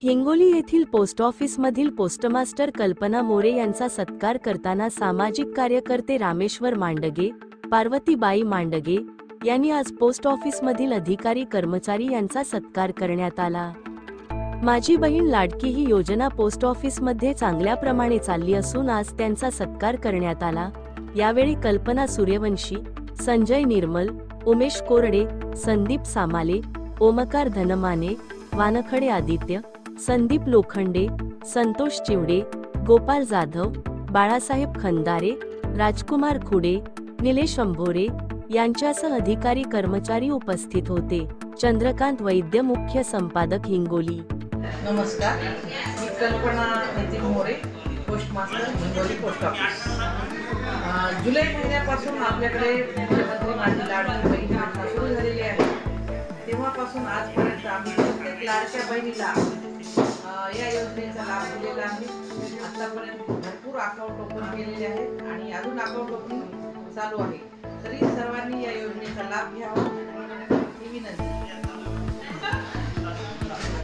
हिंगोली येथील पोस्ट ऑफिसमधील पोस्टमास्टर कल्पना मोरे यांचा सत्कार करताना सामाजिक कार्यकर्ते रामेश्वर मांडगे, पार्वतीबाई मांडगे यांनी आज पोस्ट ऑफिसमधील अधिकारी कर्मचारी यांचा सत्कार करण्यात आला। माझी बहीण लाडकी ही योजना पोस्ट ऑफिसमध्ये चांगल्या प्रमाणे चालली असून आज त्यांचा सत्कार करण्यात आला। यावेळी कल्पना सूर्यवंशी, संजय निर्मल, उमेश कोरडे, संदीप सामाले, ओमकार धनमाने, वानखडे आदित्य, संदीप लोखंडे, संतोष चिवडे, गोपाल जाधव, बाळासाहेब खंदारे, राजकुमार खुडे, निलेश अंभोरे यांच्यासह अधिकारी कर्मचारी उपस्थित होते। चंद्रकांत वैद्य, मुख्य संपादक, हिंगोली। नमस्कार, मी Kalpana Nitin More, post master, Hingoli post office. जुलै महिन्यापासून आपल्याकडे मुख्यमंत्री माझी लाडकी बहीण योजना सुरू झालेली आहे। तेव्हापासून आजपर्यंत आम्ही प्रत्येक लाडक्या बहिणीला या योजनेचा लाभ दिलेला आहे। आतापर्यंत भरपूर अकाउंट ओपन केलेले आहेत आणि अजून अकाउंट ओपनिंग चालू आहे। तरी सर्वांनी या योजनेचा लाभ घ्यावा ही विनंती।